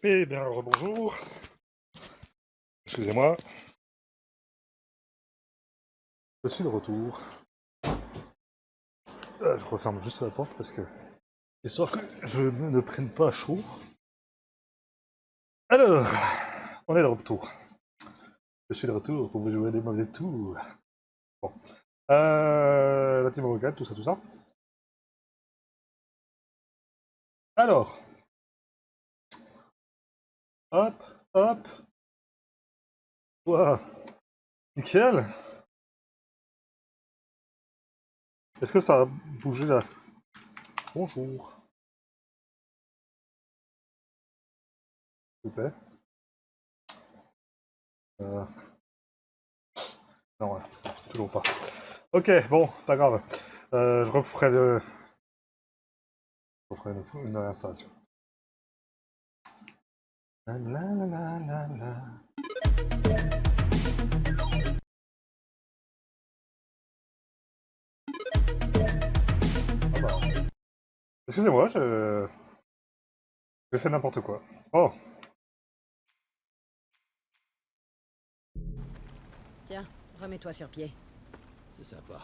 Eh bien, rebonjour. Excusez-moi, je suis de retour. Je referme juste la porte parce que, histoire que je ne prenne pas chaud. Alors, on est de retour. Je suis de retour pour vous jouer des mauvais tours. Bon. La team Rocket, tout ça, tout ça. Alors, hop, hop. Ouah, nickel. Est-ce que ça a bougé là? Bonjour, s'il vous plaît. Euh, non, ouais, toujours pas. Ok, bon, pas grave. Je referai une installation. La la la la la la. Ah bah. Excusez-moi, je fais n'importe quoi. Oh, Tiens, remets-toi sur pied. C'est sympa.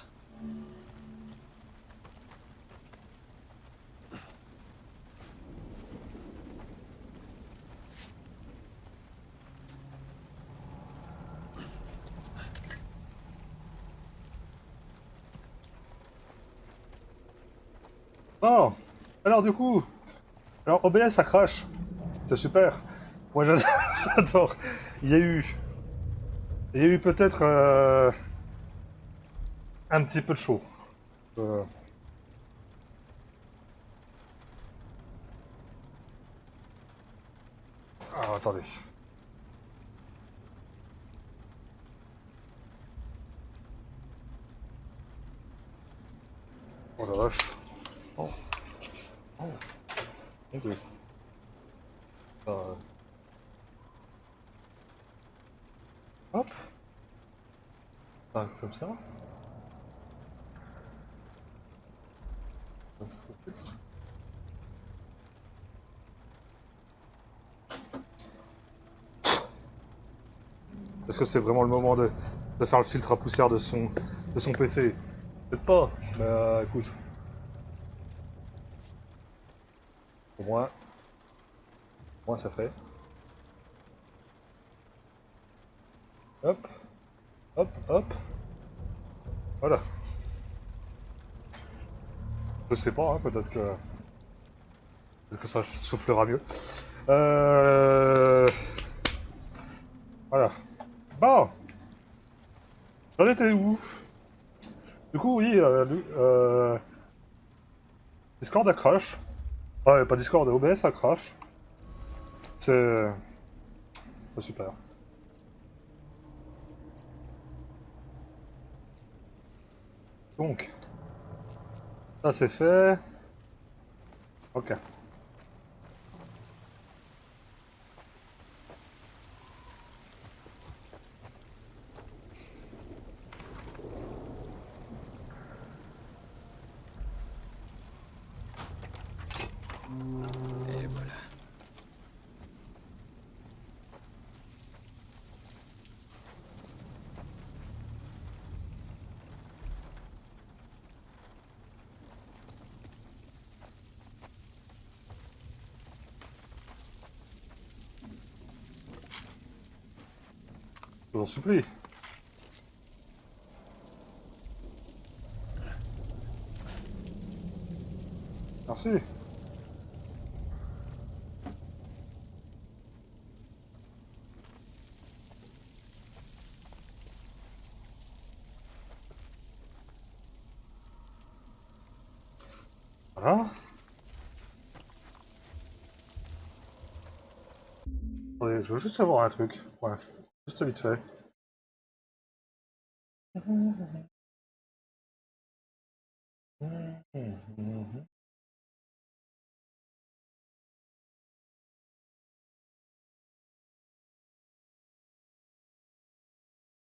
oh. Alors du coup, alors OBS ça crache. C'est super. Moi j'adore. j'adore. Il y a eu, il y a eu peut-être un petit peu de chaud. Euh, Ah, attendez. Oh la vache. Oh, oh, mon Dieu. Euh, Hop, comme ça. Est-ce que c'est vraiment le moment de faire le filtre à poussière de son PC? Peut-être pas, mais écoute, au moins ça fait. Hop, hop, hop. Voilà. Je sais pas, hein, peut-être que ça soufflera mieux. Euh... Voilà. Bon, j'en étais où? Du coup, oui, Discord a crash. Ouais, pas Discord, OBS a crash. C'est super. Donc, ça c'est fait. Ok. Et voilà. Je vous en supplie. Merci. Voilà. Attendez, je veux juste savoir un truc, pour l'instant. Juste vite fait.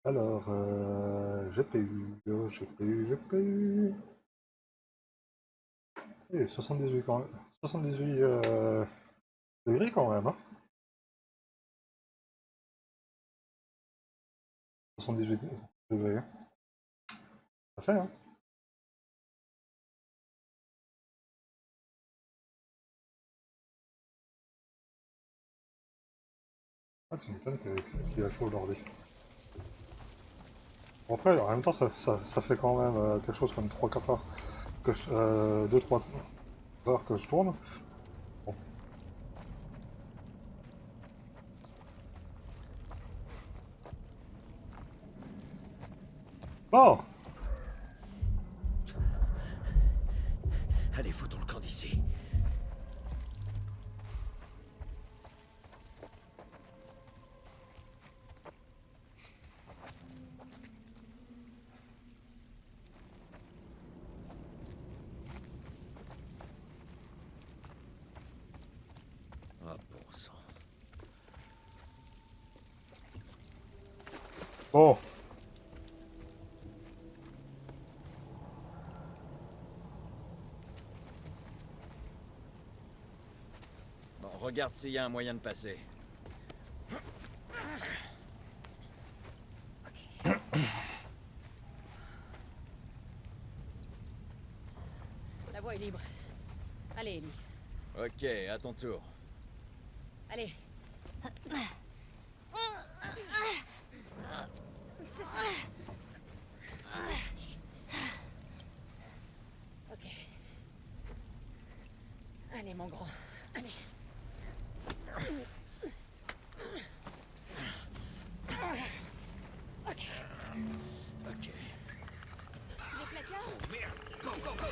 Alors, GPU, GPU. Et 78 quand même. 78 degrés quand même, hein. 78 degrés. Ça fait, hein? Ah, tu m'étonnes qu'il a chaud aujourd'hui. Bon, après, en même temps, ça fait quand même quelque chose comme 3-4 heures que 2-3 heures que je tourne. Bon. Bon! Allez, foutons le camp d'ici. Ah, bon sang. Bon. Bon, regarde s'il y a un moyen de passer. La voie est libre. Allez, Ellie. Ok, à ton tour. Allez. C'est ça. C'est parti. Ok. Allez, mon grand. Allez. Ok. Ok. Les placards. Merde! Go, go, go!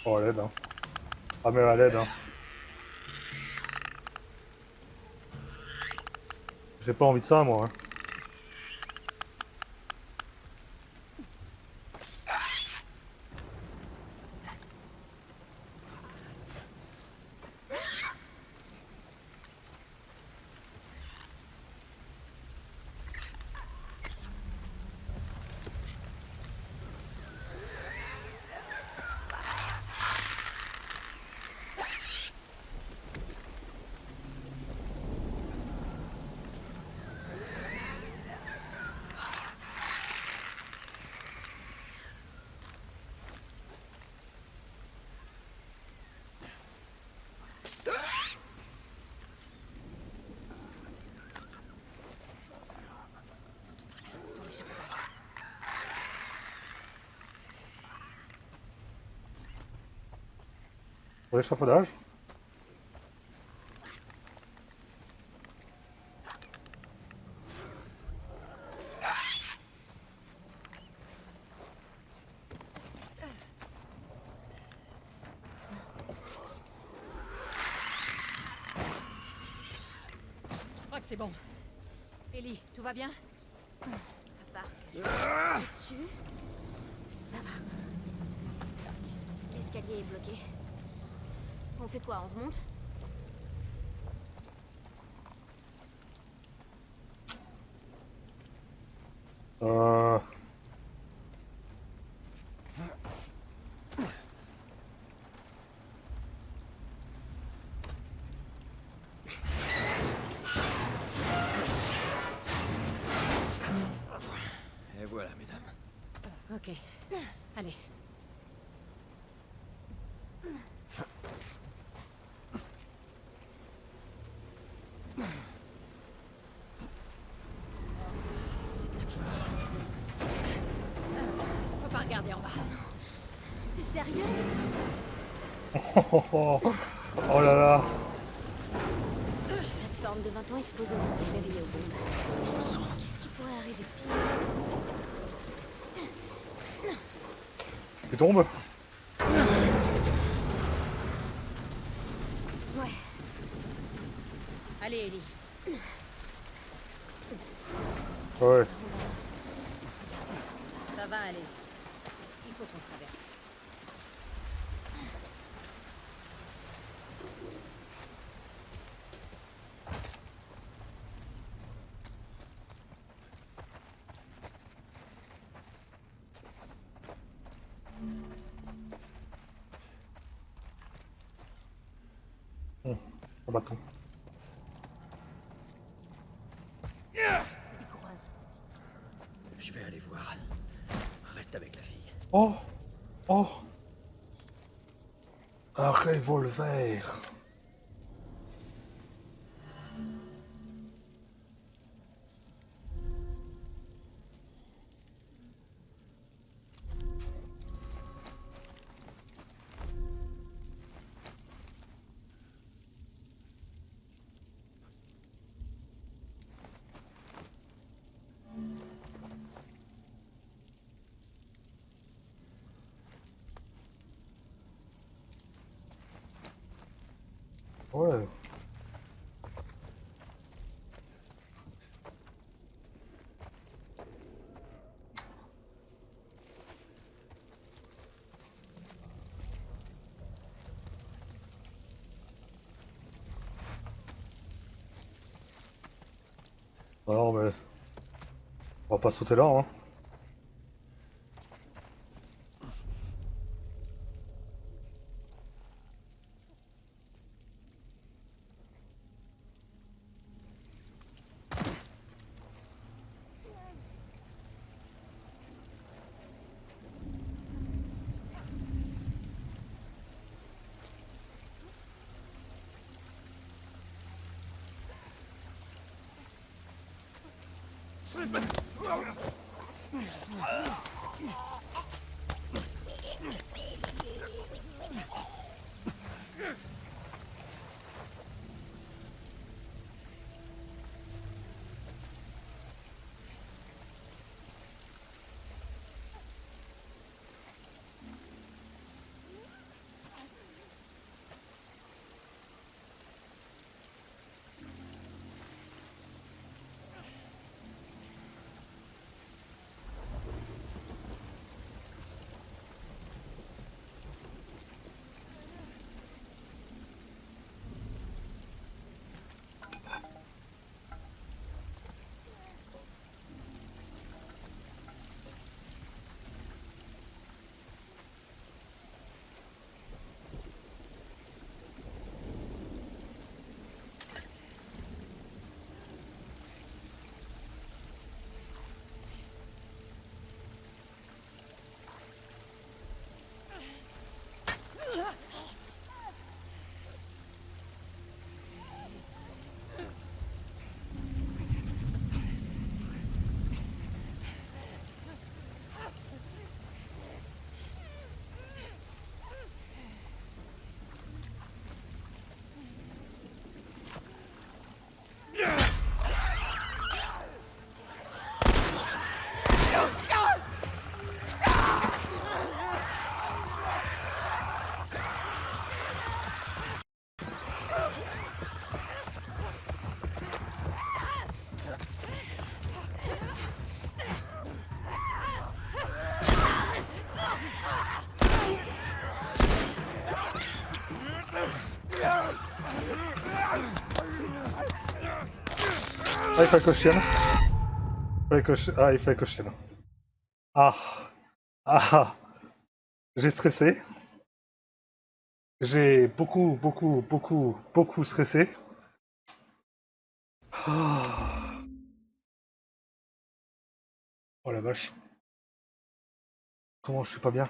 Oh, à l'aide, hein. Ah, mais à l'aide, hein. J'ai pas envie de ça, moi. Hein. Sur l'échafaudage. Pour l'échafaudage. Je crois que c'est bon. Ellie, tout va bien? À part que je suis dessus, ça va. L'escalier est bloqué. On fait quoi? On remonte? Euh... Et voilà, mesdames. Ok. Allez. Faut pas regarder en bas. T'es sérieuse? Oh là là. Plateforme de 20 ans exposée aux intempéries et aux bombes. Qu'est-ce qui pourrait arriver de pire? Tu tombes? Ouais. Allez, Ellie. Ouais. Ça va aller. Il faut qu'on traverse. bâton. Je vais aller voir. Reste avec la fille. Oh! Oh! Un revolver! Ouais. Non mais... On va pas sauter là, hein. Ah, il fallait que je tienne. Ah, il fallait que je tienne. Ah. Ah. J'ai stressé. J'ai beaucoup stressé. Ah. Oh la vache. Comment je suis pas bien.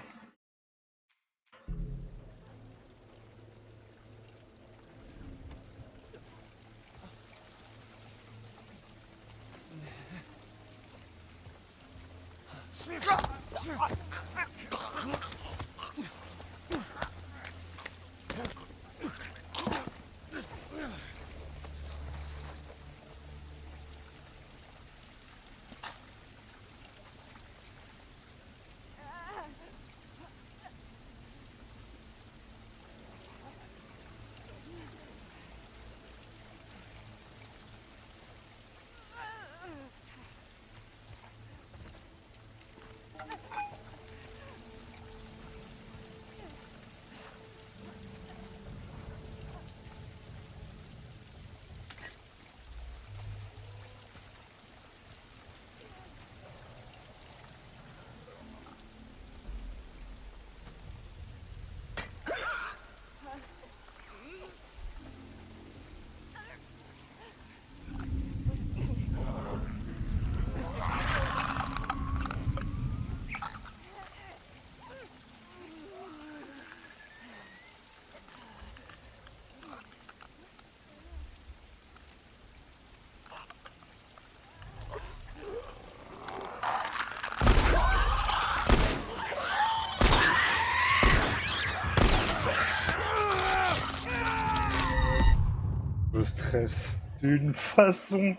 stresse d'une façon...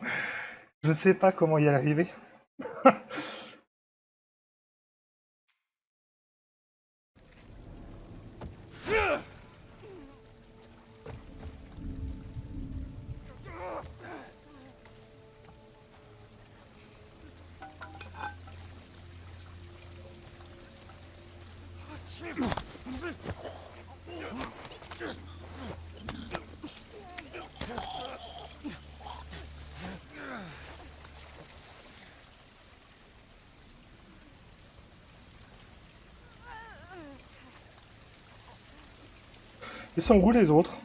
Je sais pas comment y arriver. Ils sont où les autres?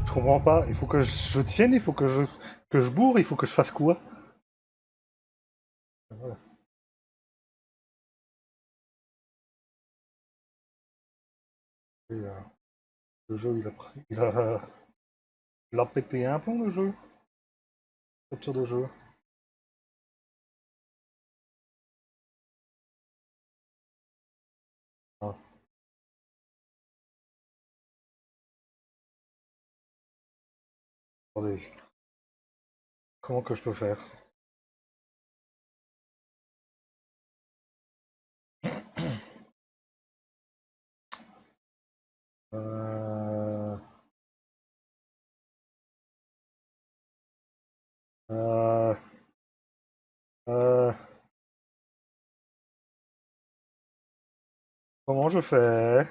Je comprends pas. Il faut que je tienne, il faut que je bourre, il faut que je fasse quoi? Voilà. Et, le jeu, il a pété un plomb, le jeu. Capture de jeu. Ah, attendez. Comment que je peux faire? Euh... Euh... Euh... Comment je fais?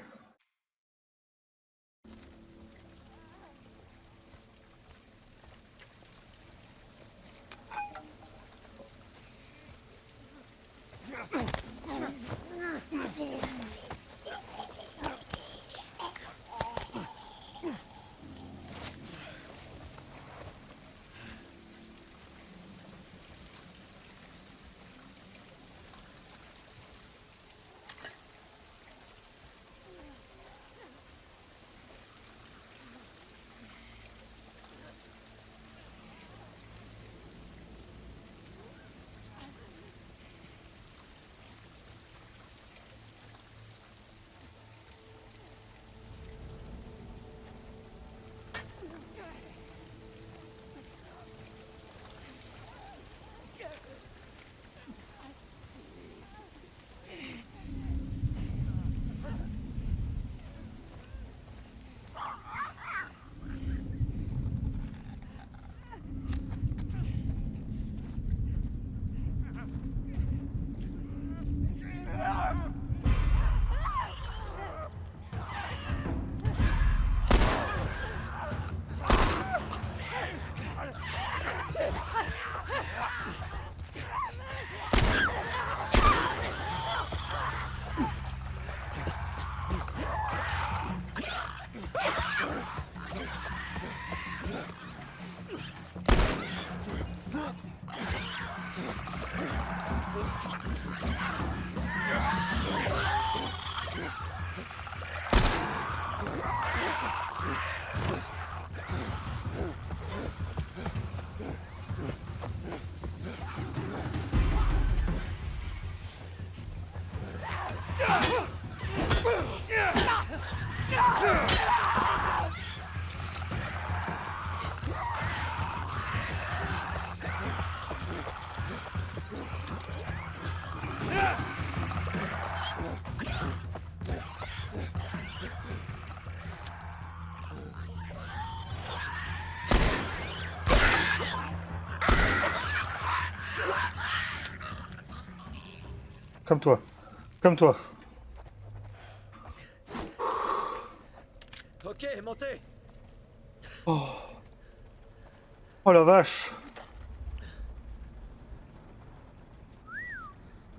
Comme toi. Comme toi. Ok, montez. Oh la vache.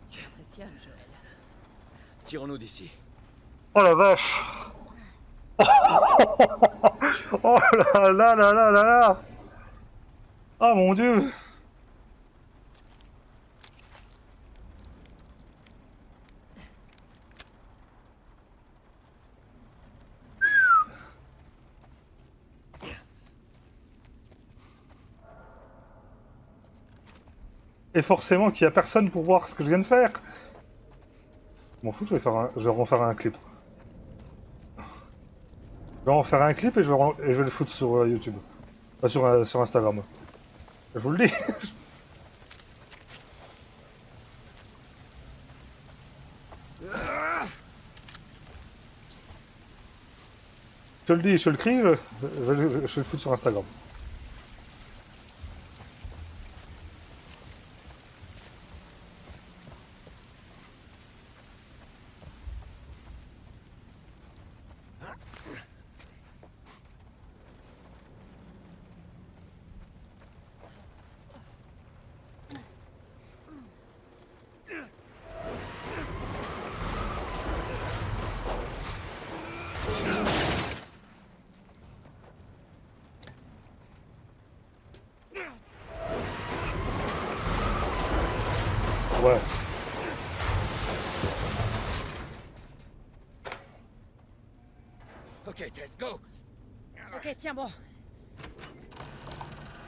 Tu impressionnes, Joël. Tirons-nous d'ici. Oh la vache. Oh là là là là là là. Ah mon dieu. Et forcément qu'il n'y a personne pour voir ce que je viens de faire. Je m'en fous, je vais refaire un clip. Je vais en faire un clip et je vais le foutre sur YouTube. Pas sur Instagram. Je vous le dis. Je te le dis, je te le crie, je vais le foutre sur Instagram. Ouais. Ok, Tess, go. Ok, tiens bon.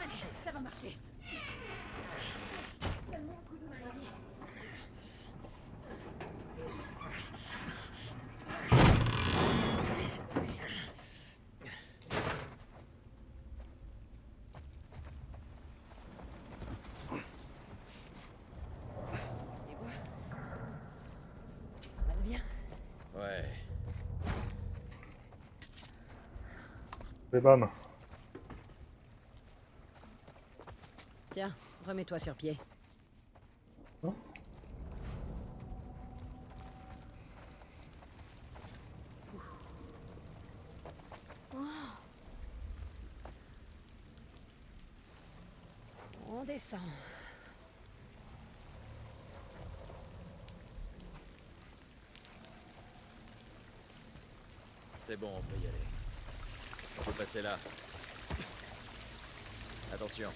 Allez, ça va marcher. Donne-moi un coup de main, Ellie. Tu vois? Ça passe bien. Ouais. Et bam. Tiens, remets-toi sur pied. Hein? On descend. C'est bon, on peut y aller. On peut passer là. Attention.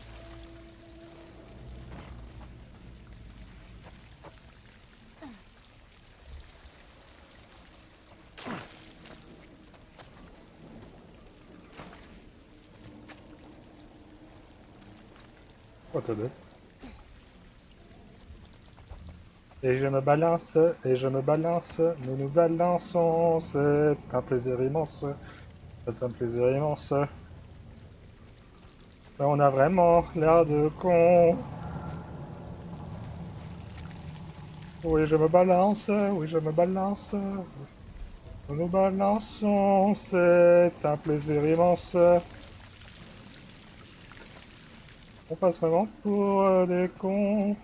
What the hell. Et je me balance, et je me balance, nous nous balançons, c'est un plaisir immense, c'est un plaisir immense. Mais on a vraiment l'air de con. Oui, je me balance, oui, je me balance. Nous nous balançons, c'est un plaisir immense. On passe vraiment pour des cons.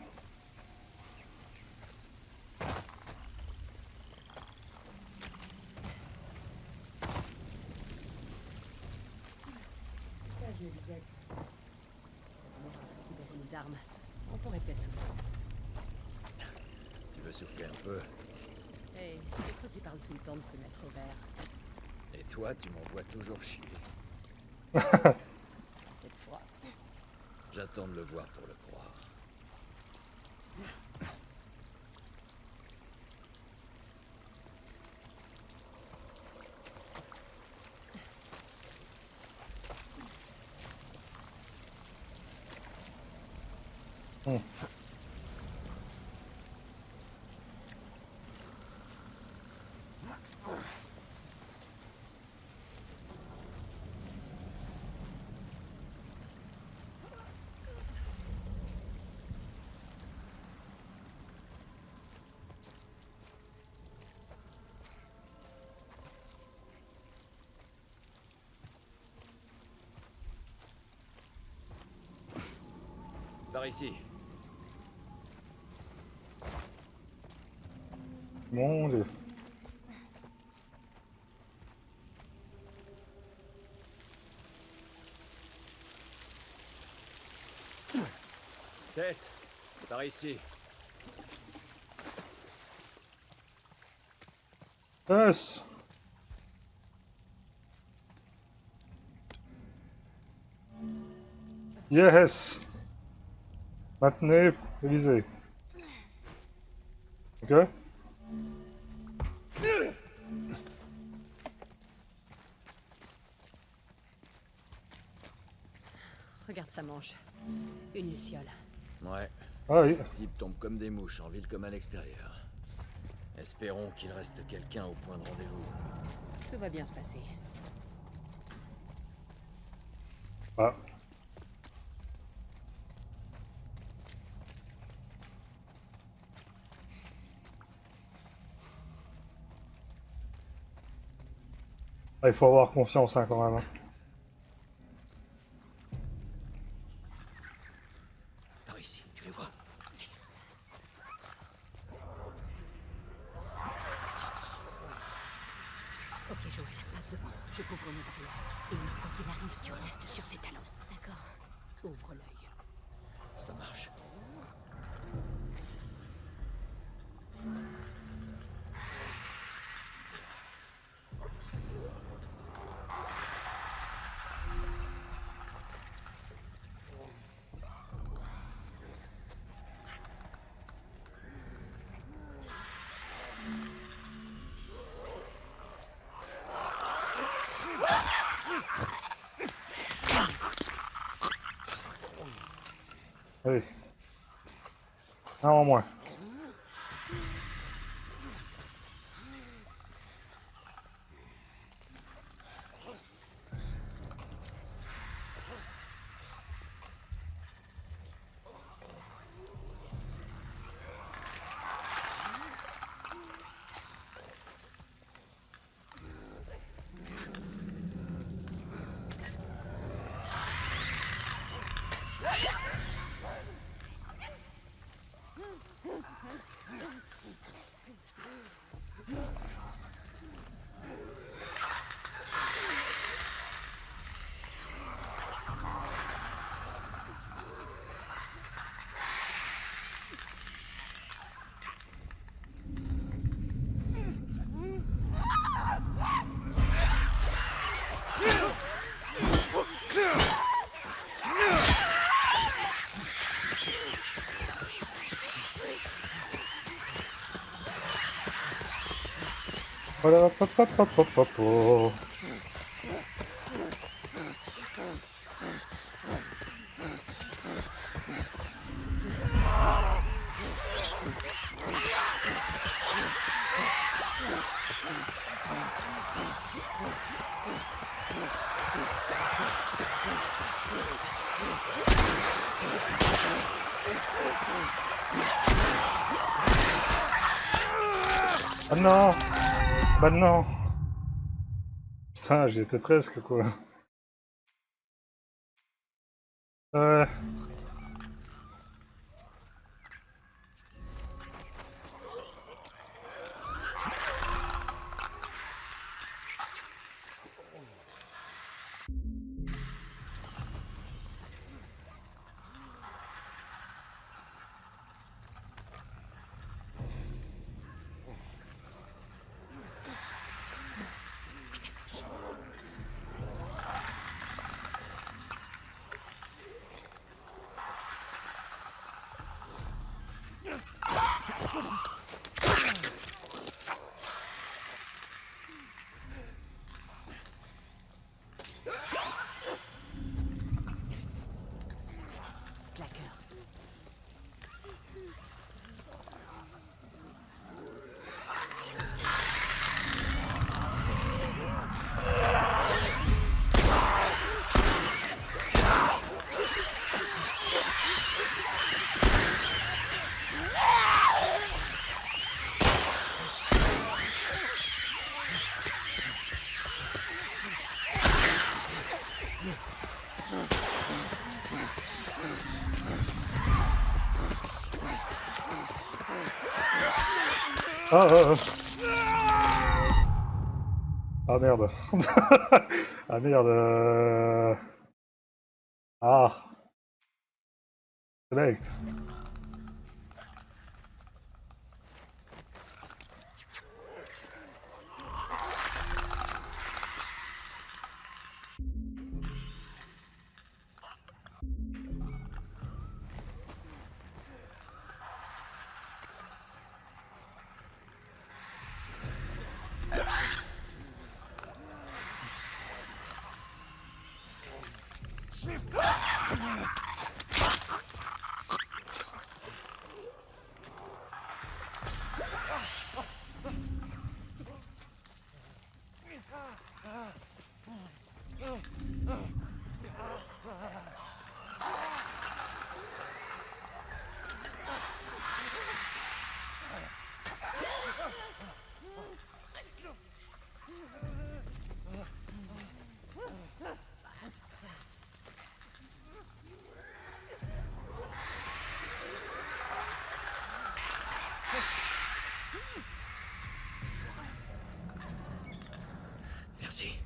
Là, je disais. On aura récupéré les armes. On pourrait peut-être souffler. Tu veux souffler un peu? Hey, c'est toi qui parle tout le temps de se mettre au vert. Et toi, tu m'envoies toujours chier. Cette fois. J'attends de le voir pour le croire. Par ici. Mon dieu. Tess, par ici. Yes. Yes. Maintenez, visez. Ok. Regarde sa manche. Une luciole. Ouais, Ah oui. les types tombent comme des mouches en ville comme à l'extérieur. Espérons qu'il reste quelqu'un au point de rendez-vous. Tout va bien se passer. Ah. Ah, il faut avoir confiance hein, quand même. Hein. Par ici, tu les vois? Ok, Joël, passe devant. Je couvre nos arrières. Et quoi qu'il arrive, tu restes sur ses talons. D'accord. Ouvre l'œil. Ça marche. Allez. Un en moins. Voilà, hop, hop, hop, hop, hop, hop, hop. Ah non! Bah non! Putain, j'y étais presque quoi. Ouais. Ah, ah, ah merde. Ah merde. Ah, select. Merci.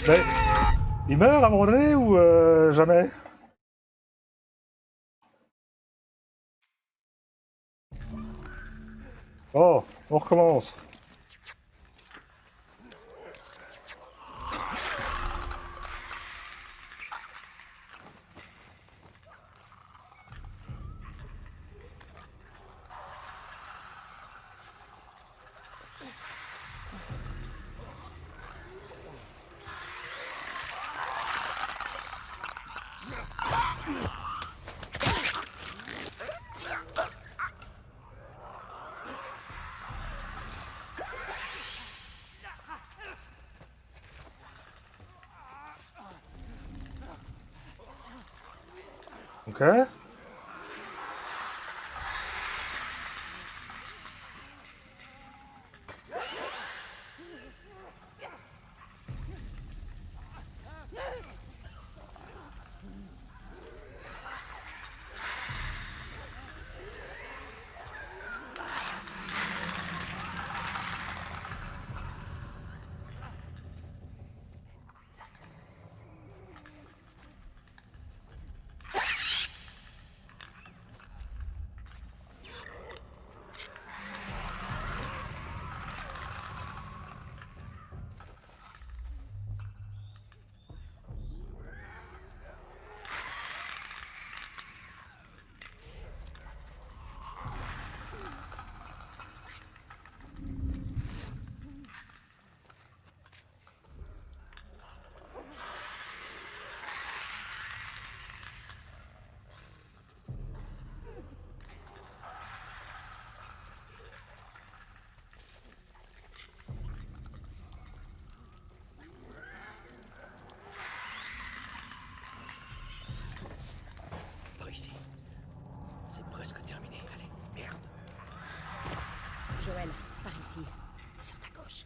Mais il meurt à un moment donné ou jamais? Oh, on recommence. Ok. Par ici. C'est presque terminé. Allez, merde. Joël, par ici. Sur ta gauche.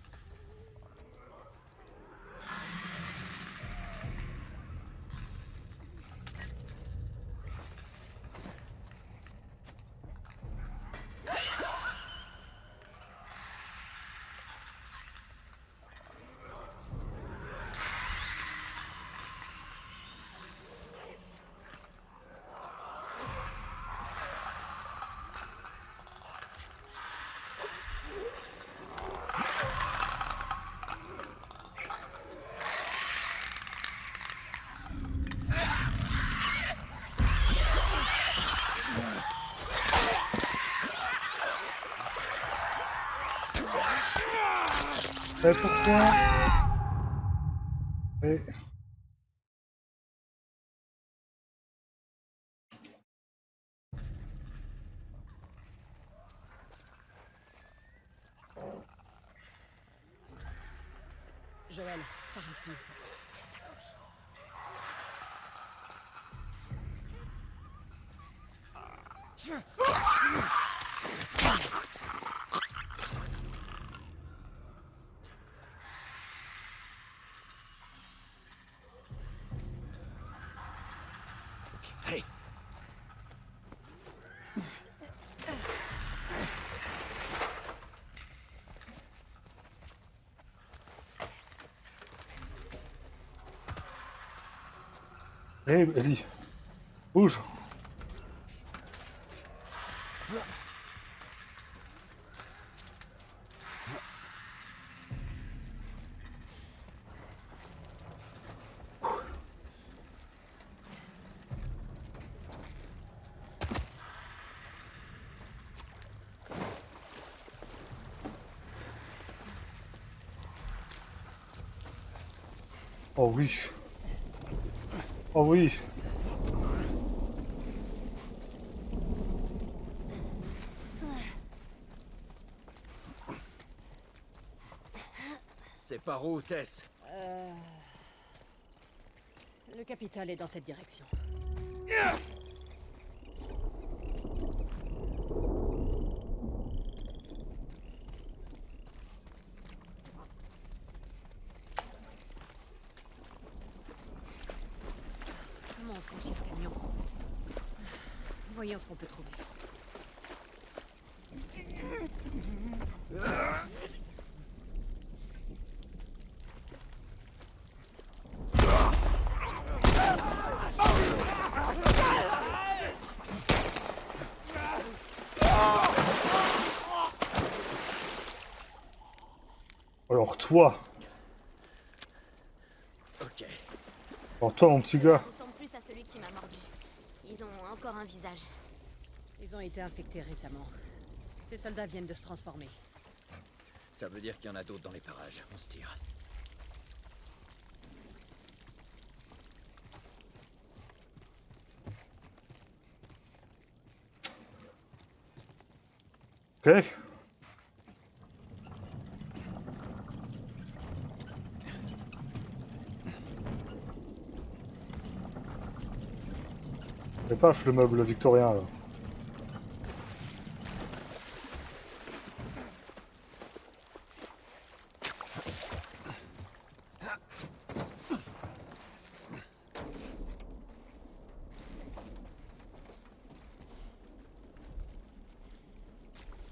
Et pourquoi? Et... Joël, par ici. Sur ta gauche. Allez. Hé, Ellie, bouge. Oh oui. Oh oui. C'est par où, Tess? Le capital est dans cette direction. Comment on franchit ce camion? Voyons ce qu'on peut trouver. Alors toi. Ok. Alors toi, mon petit gars. Il ressemble plus à celui qui m'a mordu. Ils ont encore un visage. Ils ont été infectés récemment. Ces soldats viennent de se transformer. Ça veut dire qu'il y en a d'autres dans les parages. On se tire. Ok. Et paf, le meuble victorien là.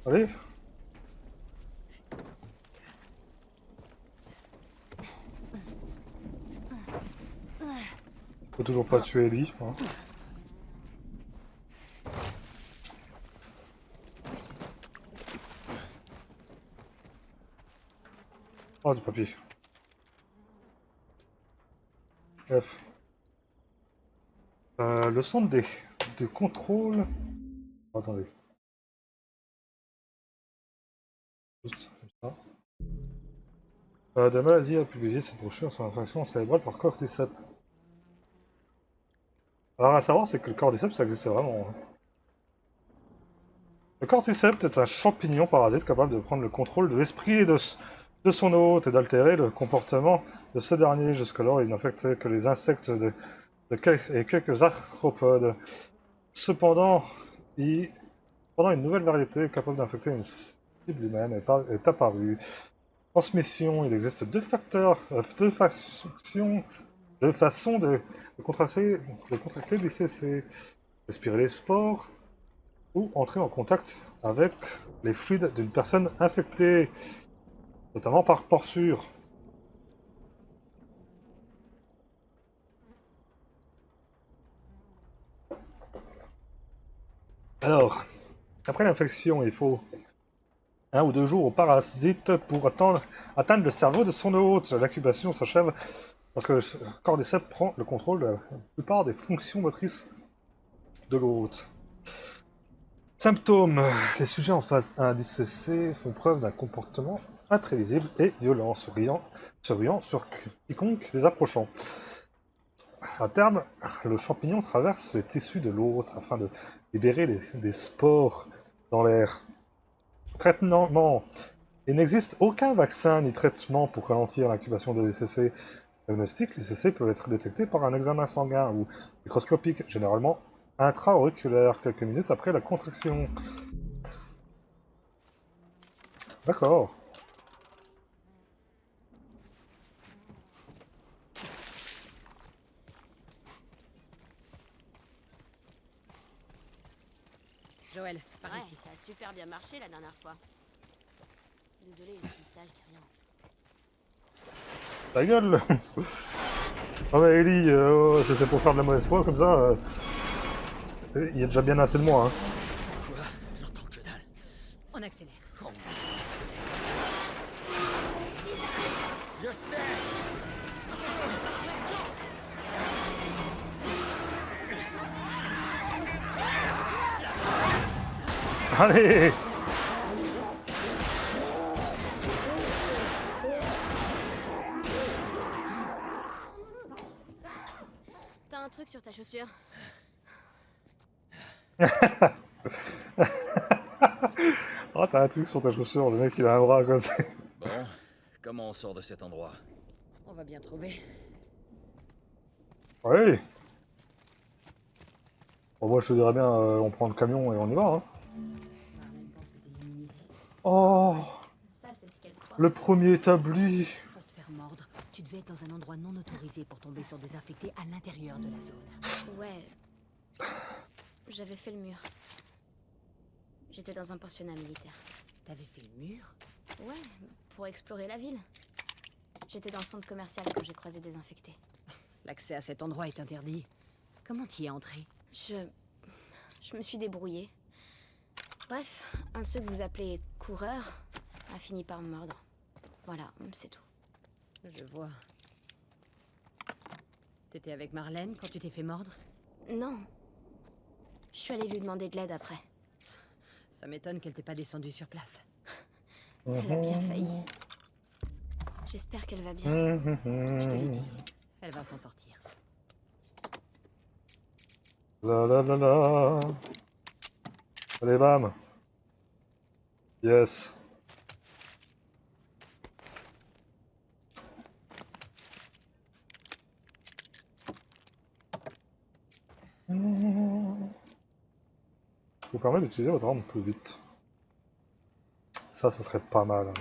Allez. Faut toujours pas tuer Ellie. Hein. Oh, du papier. F. Le centre de contrôle. Oh, attendez. Juste comme ça. De maladie a publié cette brochure sur l'infection cérébrale par cordyceps. Alors à savoir, c'est que le cordyceps, ça existe vraiment. Hein. Le cordyceps est un champignon parasite capable de prendre le contrôle de l'esprit de son hôte et d'altérer le comportement de ce dernier. Jusqu'alors, il n'affectait que les insectes et quelques arthropodes. Cependant, une nouvelle variété capable d'infecter une cible humaine est apparue. Transmission, il existe deux façons de contracter l'ICC. Respirer les spores ou entrer en contact avec les fluides d'une personne infectée, notamment par porture. Alors, après l'infection, il faut 1 ou 2 jours au parasite pour atteindre le cerveau de son hôte. L'incubation s'achève parce que le cordyceps prend le contrôle de la plupart des fonctions motrices de l'hôte. Symptômes. Les sujets en phase 1 d'ICC font preuve d'un comportement imprévisible et violent, se riant sur quiconque les approchant. À terme, le champignon traverse les tissus de l'hôte afin de libérer des spores dans l'air. Traitement. Il n'existe aucun vaccin ni traitement pour ralentir l'incubation de l'ICC. Diagnostic, l'ICC peut être détecté par un examen sanguin ou microscopique, généralement intra-auriculaire quelques minutes après la contraction. D'accord. Joël, par Ouais, ici. ça a super bien marché la dernière fois. Désolée, je dis ça, je dis rien. Ta gueule. Ah ouais, Ellie, c'est pour faire de la mauvaise foi, comme ça, il y a déjà bien assez de moi, hein. Quoi? J'entends que dalle. On accélère. Oh. Je sais. Allez. T'as un truc sur ta chaussure? Ah, t'as un truc sur ta chaussure, le mec il a un bras quoi. Bon, comment on sort de cet endroit? On va bien trouver. Oui. Bon, moi je te dirais bien, on prend le camion et on y va, hein. Marlène pense que t'es immunisé. Oh, Ça, c'est ce qu'elle croit. le premier établi. Pour te faire mordre, tu devais être dans un endroit non autorisé pour tomber sur des infectés à l'intérieur de la zone. Ouais. J'avais fait le mur. J'étais dans un pensionnat militaire. T'avais fait le mur? Ouais, pour explorer la ville. J'étais dans le centre commercial quand j'ai croisé des infectés. L'accès à cet endroit est interdit. Comment t'y es entré? Je me suis débrouillée. Bref, un de ceux que vous appelez coureurs a fini par me mordre. Voilà, c'est tout. Je vois. T'étais avec Marlène quand tu t'es fait mordre? Non. Je suis allée lui demander de l'aide après. Ça m'étonne qu'elle t'ait pas descendue sur place. Elle a bien failli. J'espère qu'elle va bien. Je te l'ai dit, elle va s'en sortir. La la la la. Allez, bam. Yes. Vous permet d'utiliser votre arme plus vite. Ça serait pas mal, hein.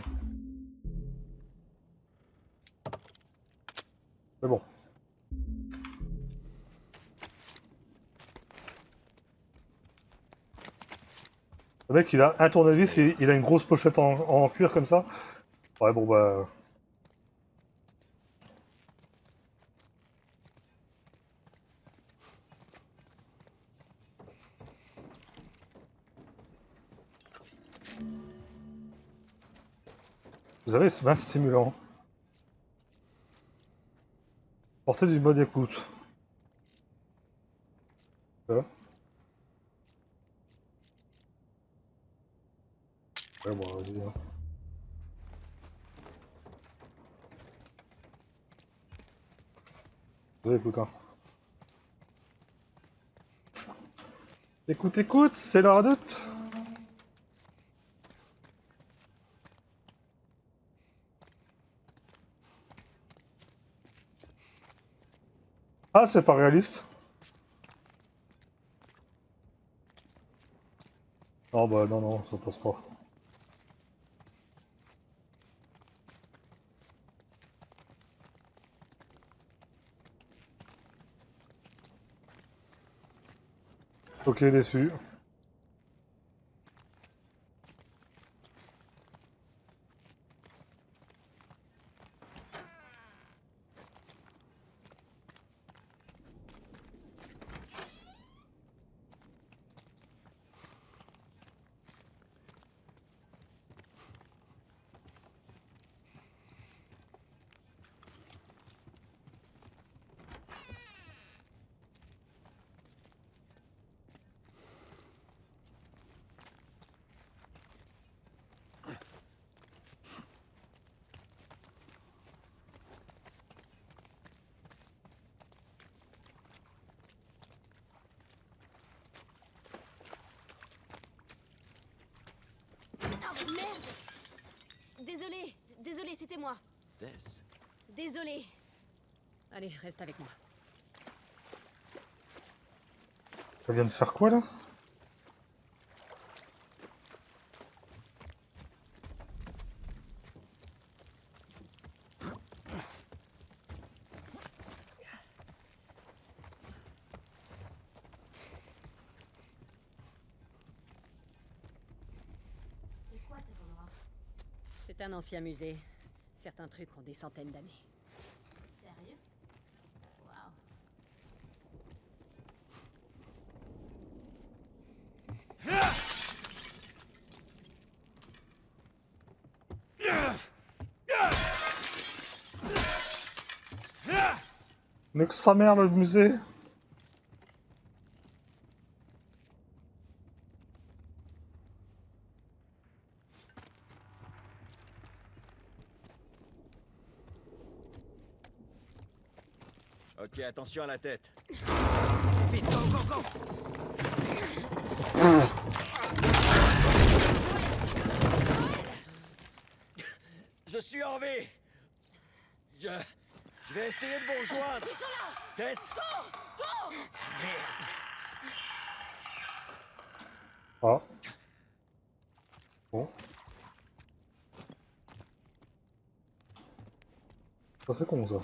Mais bon. Le mec, il a un tournevis, il a une grosse pochette en cuir comme ça. Ouais, bon bah. Vous avez 20 stimulants. Portez du mode écoute. Ouais, bon, vas-y, hein. Vas-y, écoute, hein. Écoute, écoute, c'est la redoute. Ah, c'est pas réaliste. Non, bah non, non, ça passe pas. Ok, déçu. Oh merde! Désolée, c'était moi. Tess. Désolée. Allez, reste avec moi. Ça vient de faire quoi là? C'est quoi cet endroit? C'est un ancien musée. Certains trucs ont des centaines d'années. Sérieux? Waouh. Mais que sa mère le musée! Ok, attention à la tête. Vite, go, go, go! Je suis en vie! Je vais essayer de vous rejoindre! Ils sont là! Tess! Ah. Bon. Ça c'est con ça.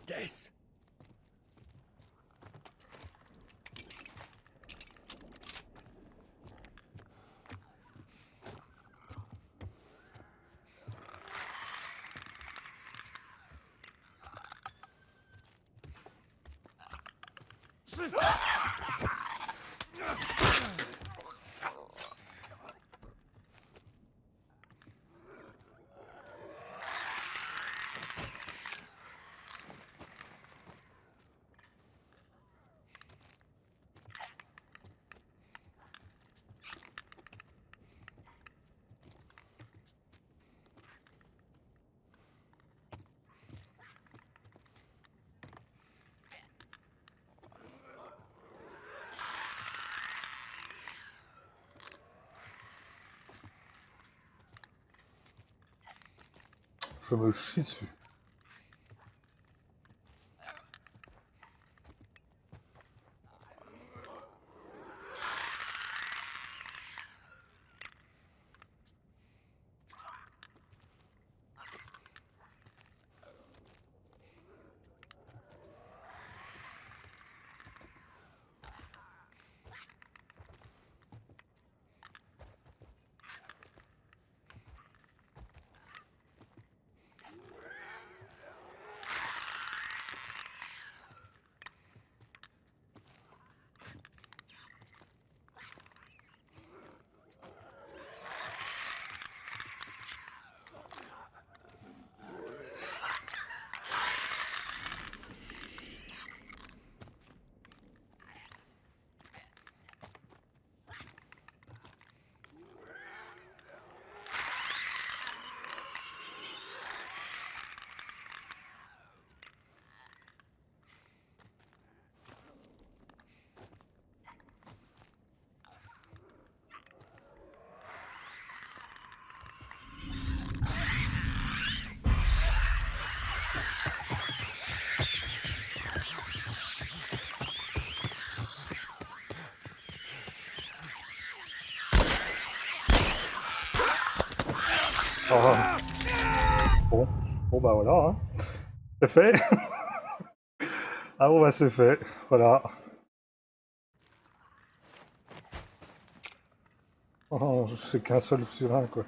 Tess! Je me chie dessus. Ah. Bon. Bon bah voilà, hein. C'est fait. Ah bon bah c'est fait. Voilà. Oh, je fais qu'un seul sur un quoi.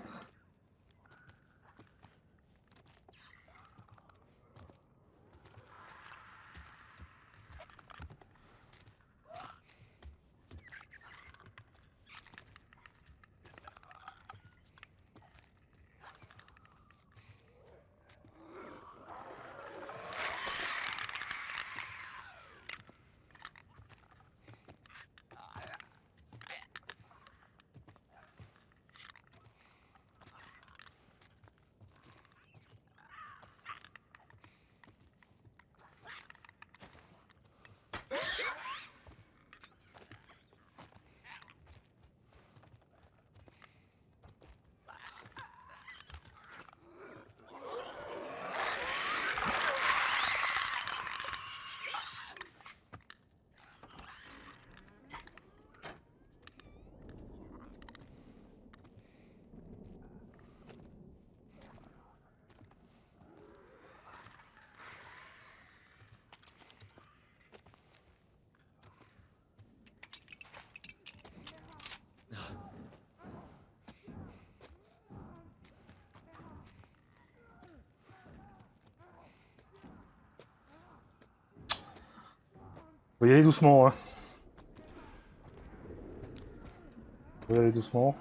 Faut y aller doucement, hein. Faut y aller doucement.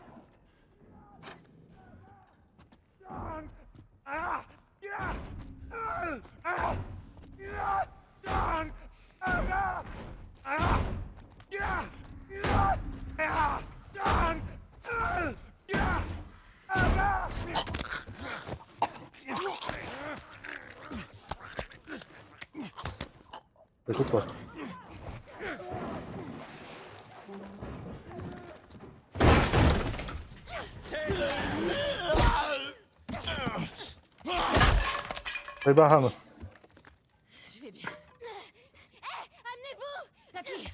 Écoute-toi. Abraham. Je vais bien. Amenez-vous! La fille!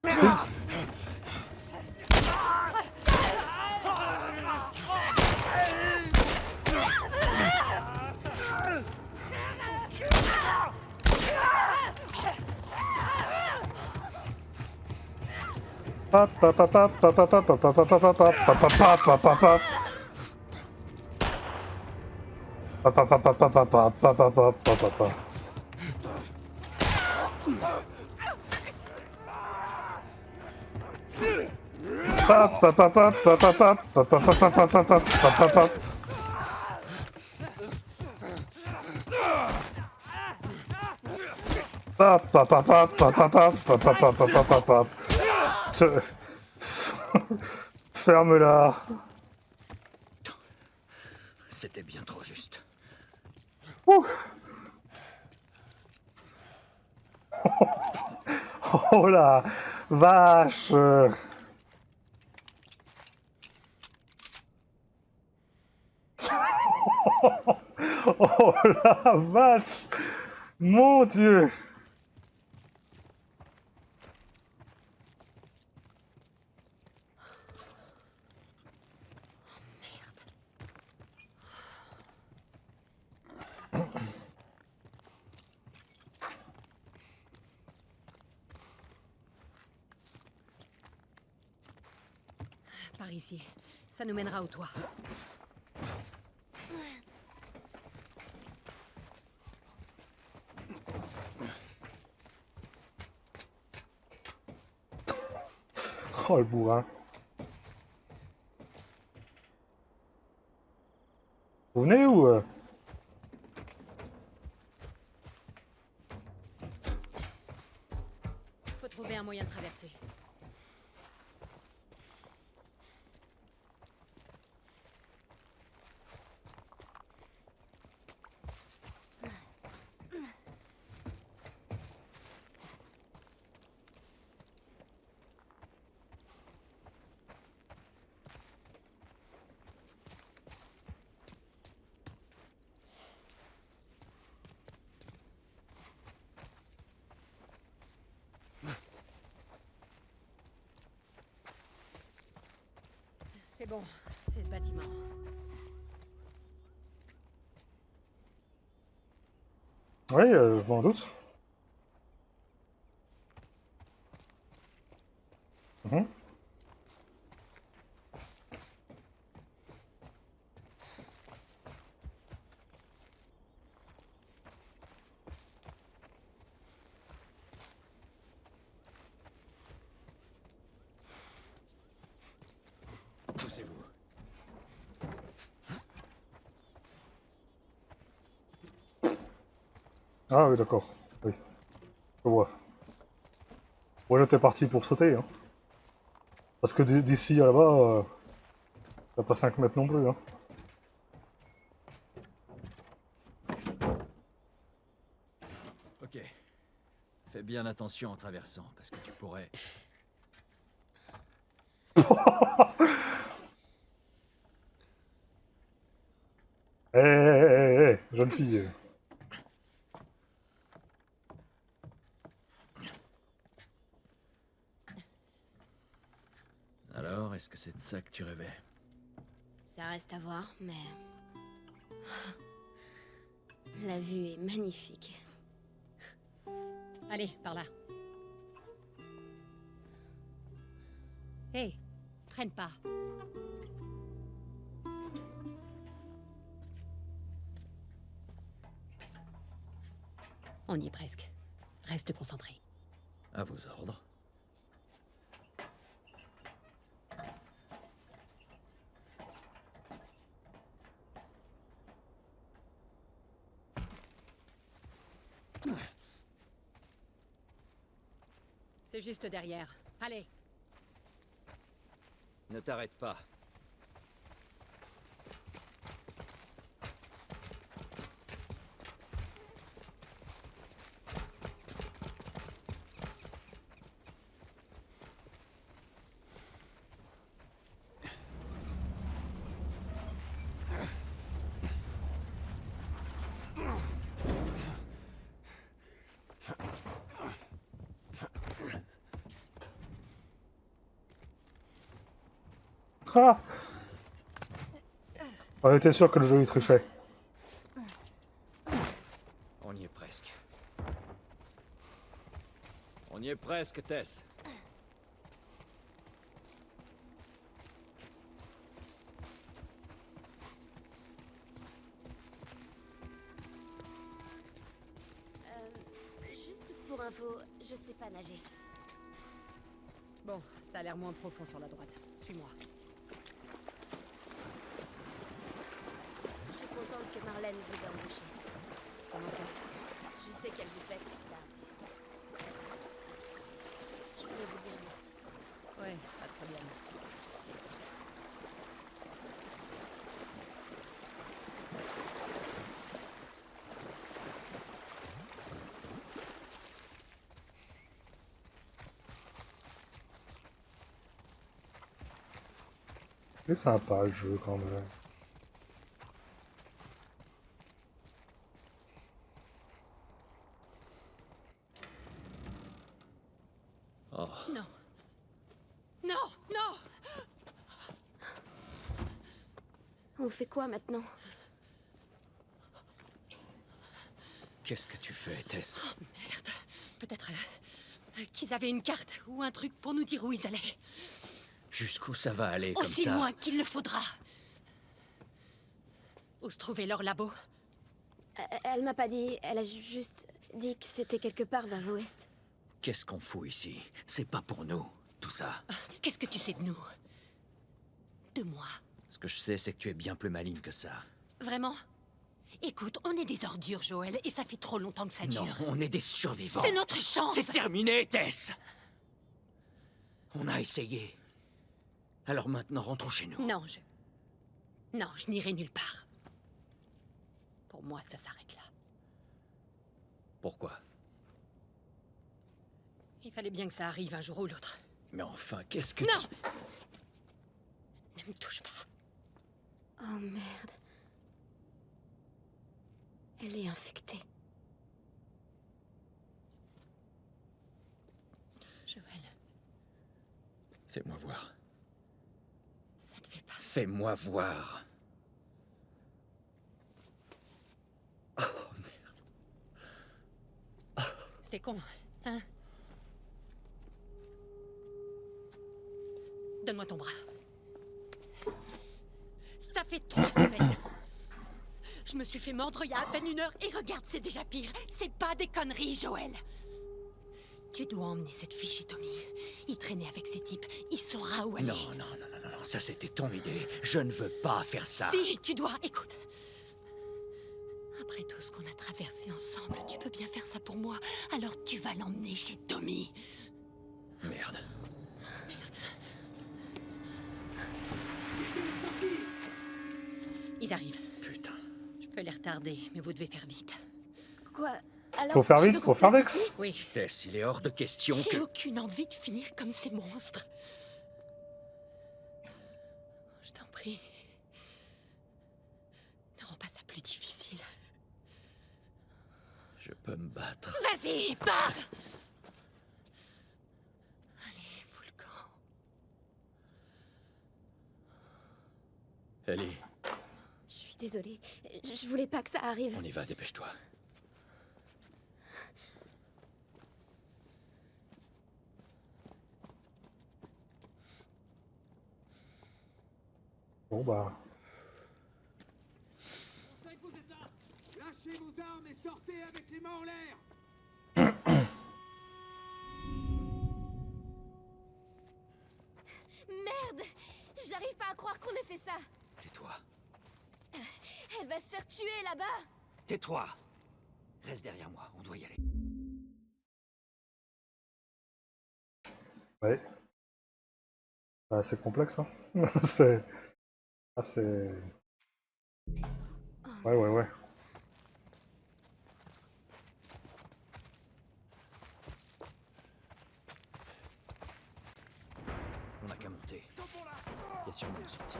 Lift. Pa pa pa pa pa pa pa pa pa pa pa pa pa pa pa pa pa pa. Pa pa pa pa pa pa pa pa pa pa pa pa pa. Pa pa pa pa pa pa pa pa pa pa pa pa pa pa pa pa. Pa pa pa pa pa pa pa pa pa pa pa pa pa pa. Ferme-la. C'était bien trop juste. Ouh. Oh la vache. Oh la vache. Mon Dieu. Par ici. Ça nous mènera au toit. Oh le bourrin. Vous venez ou Faut trouver un moyen de traverser. C'est bon, c'est ce bâtiment. Oui, je m'en doute. Mhm. Poussez-vous. Ah oui, d'accord. Oui, je vois. Moi j'étais parti pour sauter, hein. Parce que d'ici à là-bas, t'as pas 5 mètres non plus, hein. Ok. Fais bien attention en traversant, parce que tu pourrais... Hé, hé, hé, jeune fille. Alors, est-ce que c'est de ça que tu rêvais? Ça reste à voir, mais... La vue est magnifique. Allez, par là. Hé, traîne pas. On y est presque. Reste concentré. À vos ordres. C'est juste derrière. Allez. Ne t'arrête pas. Ah! On était sûr que le jeu il trichait. On y est presque. On y est presque, Tess. Juste pour info, je sais pas nager. Bon, ça a l'air moins profond sur la droite. Suis-moi. Je suis contente que Marlène vous a embauché. Comment ça? Je sais qu'elle vous pète pour ça. Je voulais vous dire merci. Ouais, pas de problème. C'est sympa le jeu quand même. Oh, Non. Non, non! On fait quoi maintenant? qu'est-ce que tu fais, Tess? Merde. Peut-être qu'ils avaient une carte ou un truc pour nous dire où ils allaient. Jusqu'où ça va aller comme Aussi ça? loin qu'il le faudra. Où se trouvait leur labo? Elle m'a pas dit, elle a juste dit que c'était quelque part vers l'ouest. Qu'est-ce qu'on fout ici? C'est pas pour nous, tout ça. Qu'est-ce que tu sais de nous? De moi? Ce que je sais, c'est que tu es bien plus maligne que ça. Vraiment? Écoute, on est des ordures, Joël, et ça fait trop longtemps que ça Non, dure. on est des survivants. C'est notre chance! C'est terminé, Tess! On a essayé. Alors maintenant, rentrons chez nous. Non, je n'irai nulle part. Pour moi, ça s'arrête là. Pourquoi? Il fallait bien que ça arrive un jour ou l'autre. Mais enfin, qu'est-ce que... Non! Ne me touche pas. Oh merde. Elle est infectée. Joël, Fais-moi voir. ça te fait pas... Fais-moi voir. Oh, merde. C'est con, hein? Donne-moi ton bras. Ça fait 3 semaines. Je me suis fait mordre il y a à peine 1 heure et regarde, c'est déjà pire. C'est pas des conneries, Joël. Tu dois emmener cette fille chez Tommy. Il traînait avec ces types. Il saura où elle Non, est. non, non, non, non, ça c'était ton idée. Je ne veux pas faire ça. Si, tu dois. Écoute. Après tout ce qu'on a traversé ensemble, tu peux bien faire ça pour moi. Alors tu vas l'emmener chez Tommy. Merde. Merde. Ils arrivent. Putain. Je peux les retarder, mais vous devez faire vite. Quoi? Alors, Faut faire tu vite, veux faut qu'on faire place vite. ici? Oui. Tess, il est hors de question J'ai que... aucune envie de finir comme ces monstres. Je t'en prie. Ne rends pas ça plus difficile. Je peux me battre. Vas-y, pars! Allez, fous le camp. Ellie, Je suis désolée. Je voulais pas que ça arrive. on y va, dépêche-toi. Bon bah... On sait que vous êtes là. Lâchez vos armes et sortez avec les mains en l'air. Merde! J'arrive pas à croire qu'on ait fait ça! Tais-toi. Elle va se faire tuer là-bas! Tais-toi. Reste derrière moi, on doit y aller. Ouais. Ah, c'est complexe, hein. C'est... Ah, c'est... Ouais. On n'a qu'à monter. Il y a sûrement une sortie.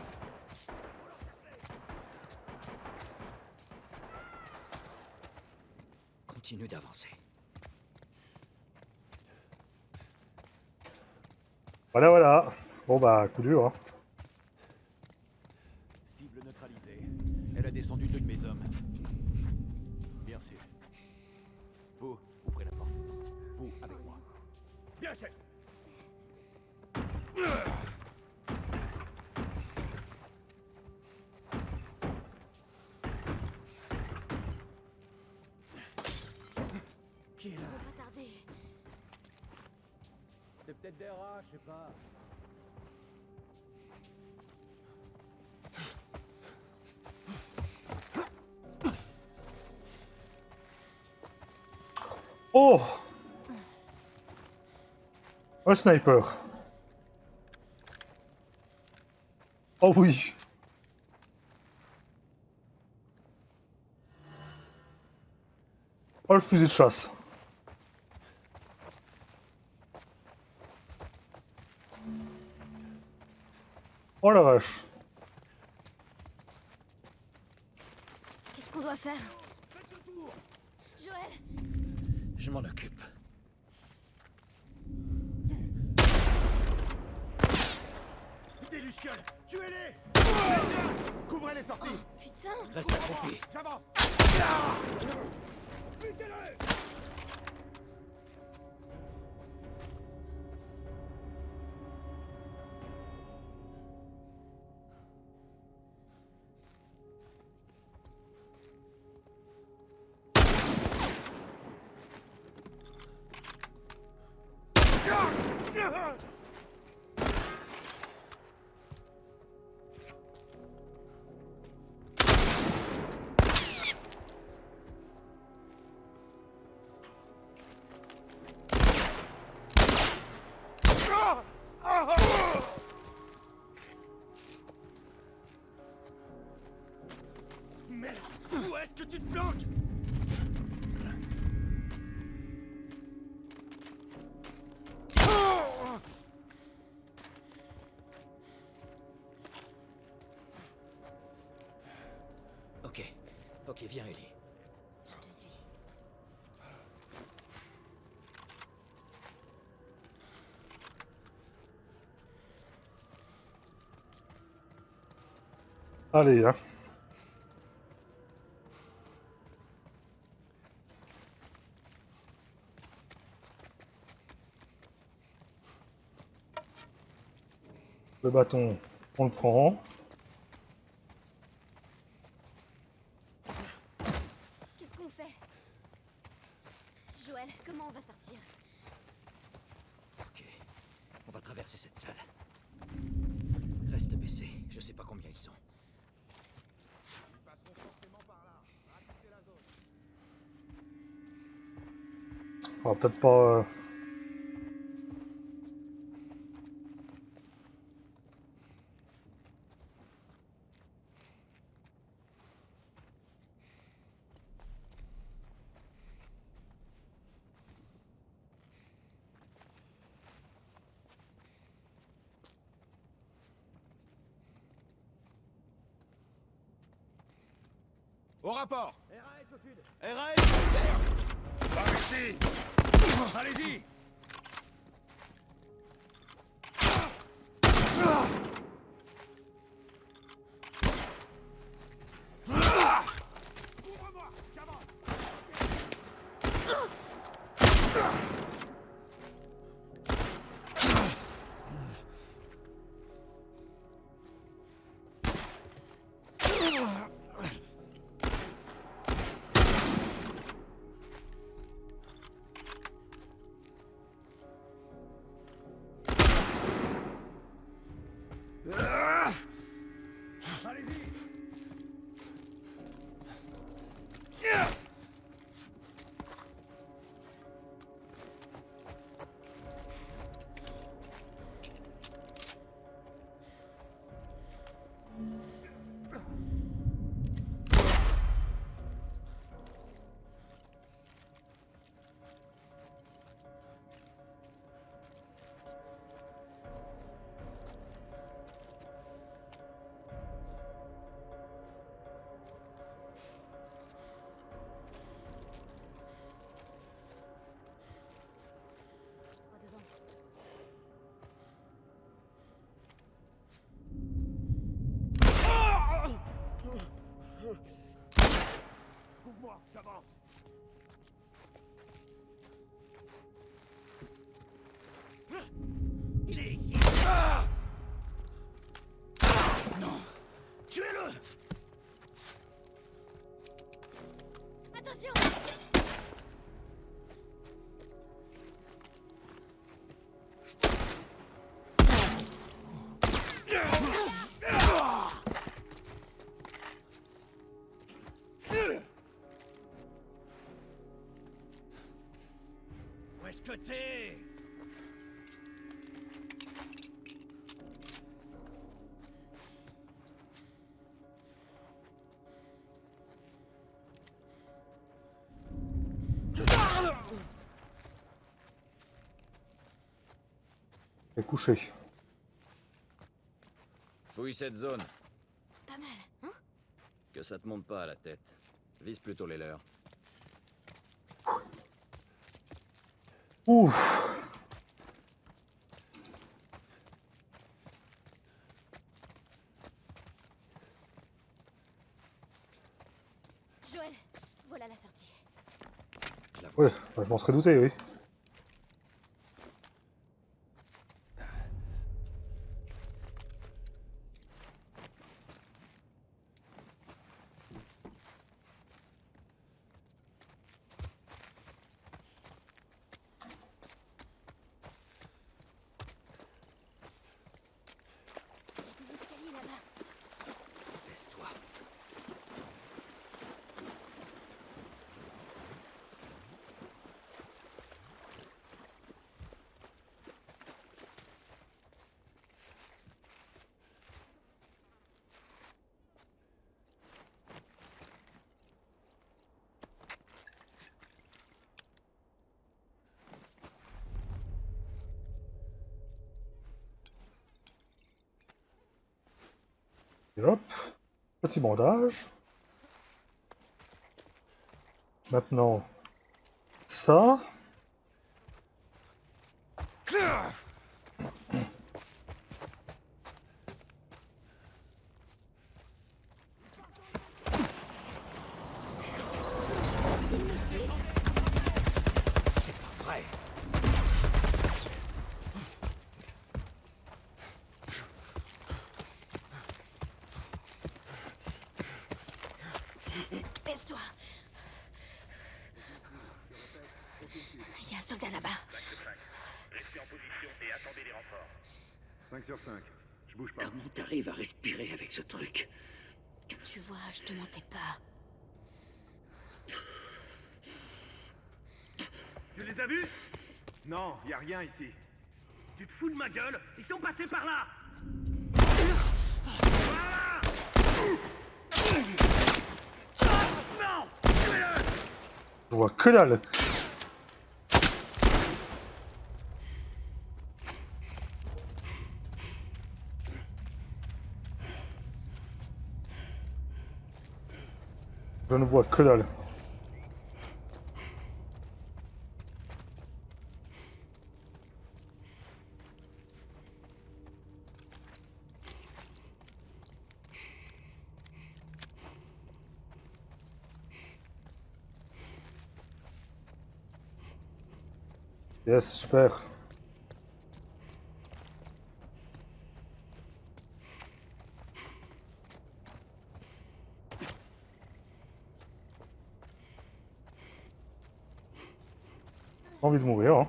Continue d'avancer. Voilà. Bon bah, coup dur, hein. Cible neutralisée. Elle a descendu 2 de mes hommes. Bien sûr. Vous, ouvrez la porte. Vous, avec moi. Bien, chef. Qui est là? Faut pas tarder. C'est peut-être des rats, je sais pas. Oh! Un sniper. Oh oui. Oh le fusil de chasse. Oh la vache. Qu'est-ce qu'on doit faire? Joël! Je m'en occupe. Des lucioles. Tuez-les. Couvrez les sorties. Putain! Reste accroupi. J'avance. Butez-le. Merde. Où est-ce que tu te planques? Ok, viens, Ellie. Je te suis. Allez, hein. Le bâton, on le prend. Qu'est-ce qu'on fait? Joël, comment on va sortir? Ok, on va traverser cette salle. Reste baissé, je sais pas combien ils sont. Ils passeront forcément par là. Ratissez la zone. On va peut-être pas... Au rapport. RAS au sud. RAS. Par ici. Allez-y. Ouvre-moi. J'avance. est couché. Fouille cette zone. Pas mal, hein? Que ça te monte pas à la tête. Vise plutôt les leurs. Ouf. Joël, voilà la sortie. Ouais, bah, je m'en serais douté, oui. Il y a des escaliers là-bas. Laisse-toi. Et hop, petit bandage. Maintenant, ça. C'est pas vrai. Baisse-toi. Il y a un soldat là-bas. 5 sur 5. Je bouge pas. Comment t'arrives à respirer avec ce truc? Tu vois, je te mentais pas. Tu les as vus? Non, y a rien ici. Tu te fous de ma gueule? Ils sont passés par là! Voilà! Non! Tuez-le! Je vois que dalle. Je ne vois que dalle. Yes, super. Pas envie de mourir, hein.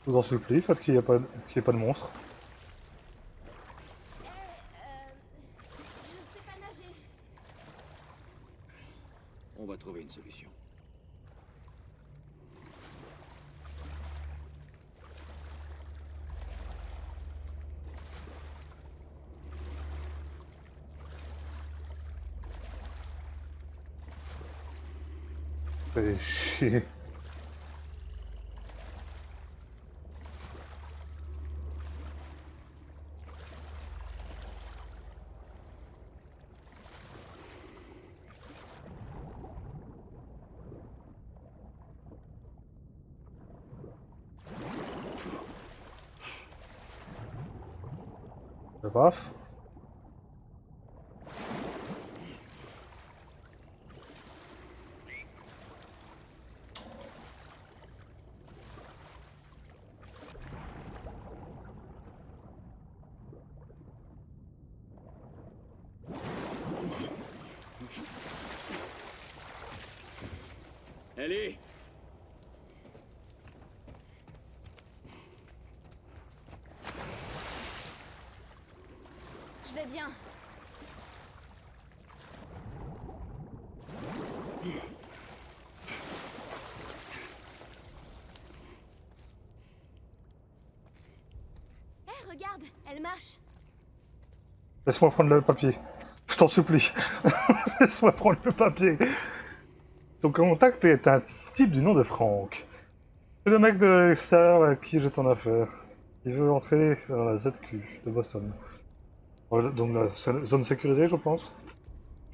Je vous en supplie, faites qu'il n'y ait pas de monstre. Je sais pas nager. On va trouver une solution. Fait chier. Paf. Allez! Je vais bien. Hé, regarde, elle marche. Laisse-moi prendre le papier. Je t'en supplie. Laisse-moi prendre le papier. Ton contact est un type du nom de Frank. C'est le mec de l'extérieur à qui j'ai ton affaire. Il veut entrer dans la ZQ de Boston. Donc la zone sécurisée, je pense.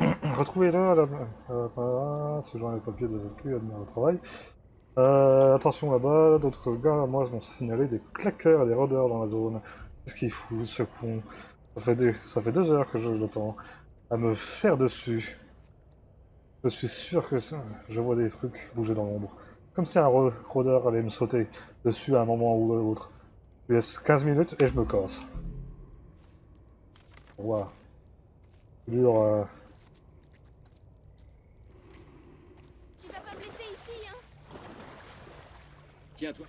Retrouvez-le à ce joint les papiers de la ZQ, admire le travail. Attention là-bas, d'autres gars à moi m'ont signalé des claqueurs et des rôdeurs dans la zone. Qu'est-ce qu'il fout, ce con? Ça fait 2 heures que je l'attends. À me faire dessus. Je suis sûr que je vois des trucs bouger dans l'ombre. Comme si un rôdeur allait me sauter dessus à un moment ou l'autre. Je lui laisse 15 minutes et je me casse. Voilà. Dur. Tu vas pas me laisser ici, hein? Tiens, toi.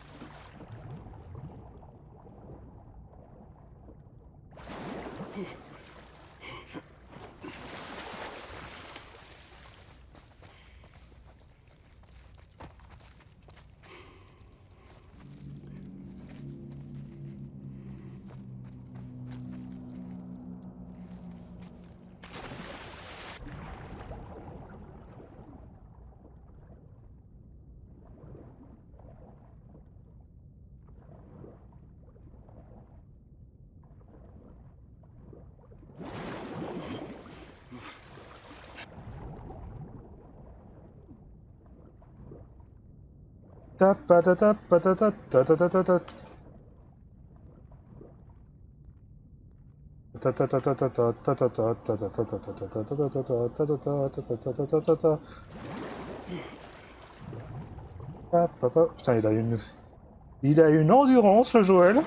Putain, il a une endurance, ce Joël.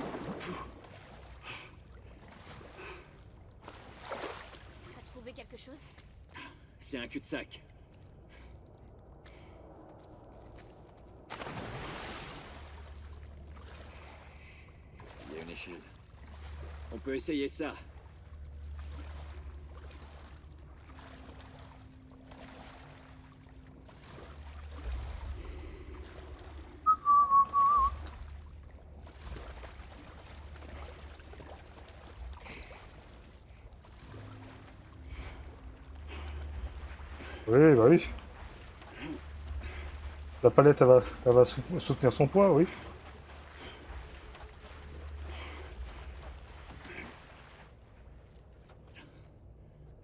T'as trouvé quelque chose? C'est un cul-de-sac. Il y a une échelle. On peut essayer ça. Oui, bah oui. La palette, elle va soutenir son poids, oui.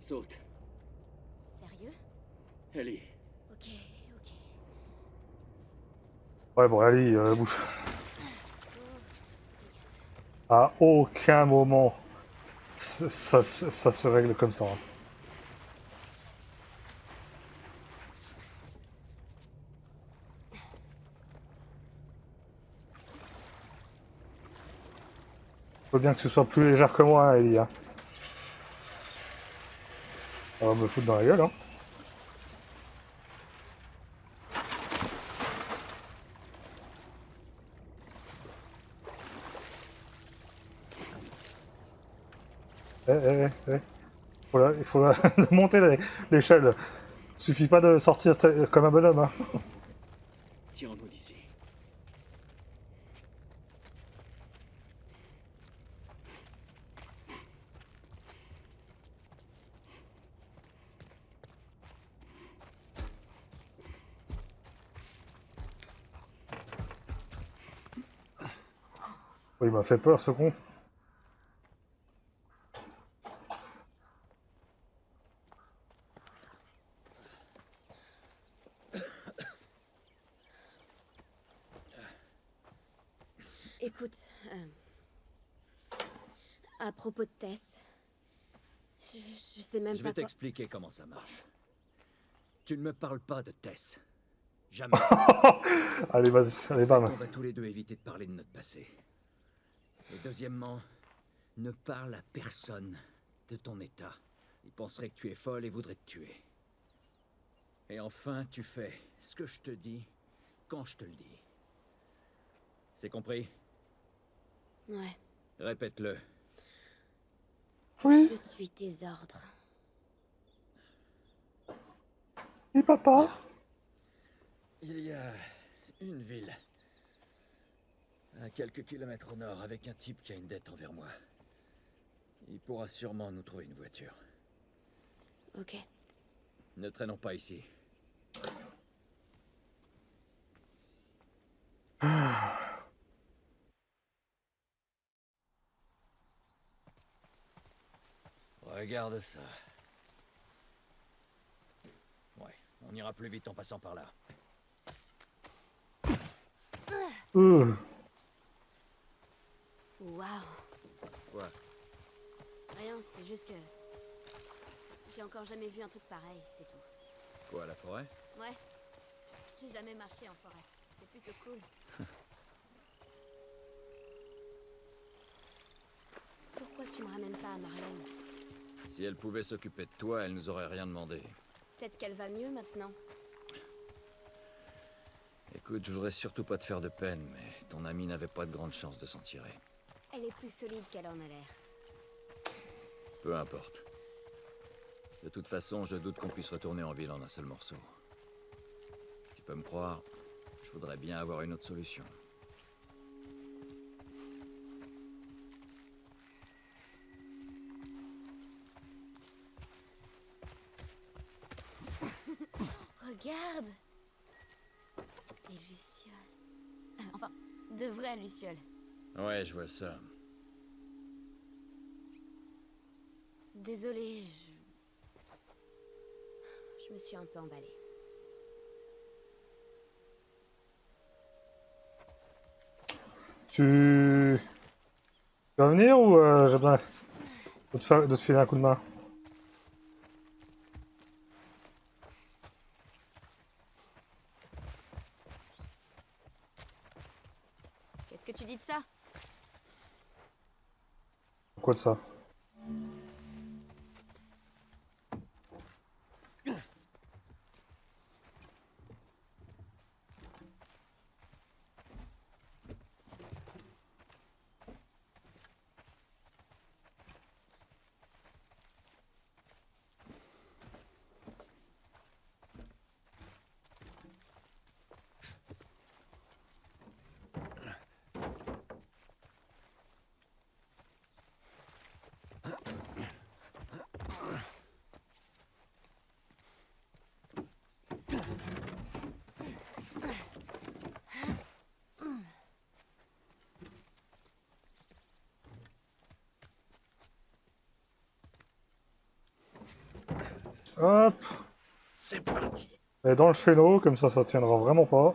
Saute. Sérieux? Ellie. Ok, ok. Ouais, bon, allez, bouge. À aucun moment, ça se règle comme ça. Hein. Faut bien que ce soit plus légère que moi, hein, Ellie. Hein. Ça va me foutre dans la gueule, hein. Il faut monter l'échelle. Suffit pas de sortir comme un bonhomme. Hein. Tirons-nous d'ici. Oh, il m'a fait peur, ce con. Écoute, à propos de Tess, je sais même Je pas vais quoi... t'expliquer comment ça marche. Tu ne me parles pas de Tess. Jamais. Allez, vas-y, allez, On bam. va tous les deux éviter de parler de notre passé. Et deuxièmement, ne parle à personne de ton état. Il penserait que tu es folle et voudrait te tuer. Et enfin, tu fais ce que je te dis quand je te le dis. C'est compris? Ouais, Répète-le. Oui, je suis tes ordres. et papa. Il y a une ville, à quelques kilomètres au nord, avec un type qui a une dette envers moi. Il pourra sûrement nous trouver une voiture. Ok. Ne traînons pas ici. Regarde ça. Ouais, on ira plus vite en passant par là. Euh, Waouh. Quoi? Rien, c'est juste que... J'ai encore jamais vu un truc pareil, c'est tout. Quoi, la forêt? Ouais. J'ai jamais marché en forêt. C'est plutôt cool. Pourquoi tu me ramènes pas à Marlène? Si elle pouvait s'occuper de toi, elle nous aurait rien demandé. Peut-être qu'elle va mieux maintenant. Écoute, je voudrais surtout pas te faire de peine, mais ton amie n'avait pas de grande chance de s'en tirer. Elle est plus solide qu'elle en a l'air. Peu importe. De toute façon, je doute qu'on puisse retourner en ville en un seul morceau. Tu peux me croire, je voudrais bien avoir une autre solution. Regarde! Des lucioles. Enfin, de vraies lucioles. Ouais, je vois ça. Désolée, je me suis un peu emballée. tu vas venir ou j'ai besoin de te filer un coup de main? Qu'est-ce que tu dis de ça? Quoi de ça? Hop, C'est parti. et dans le chéneau, comme ça tiendra vraiment pas.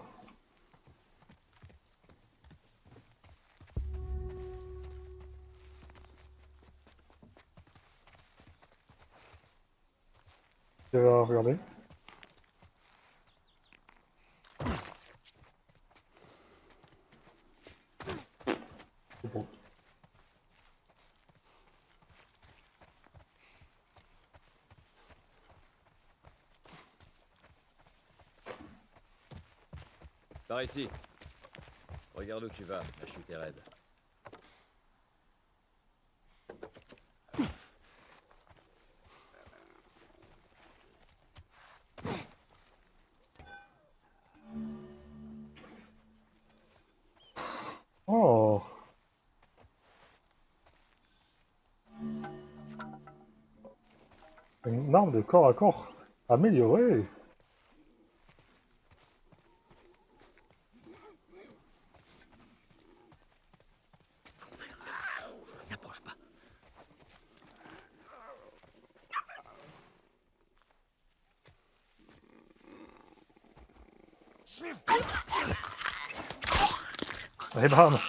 Regardez. C'est bon. Par ici. Regarde où tu vas, la chute est raide. Oh, une arme de corps à corps améliorée. N'approche pas. Et bam.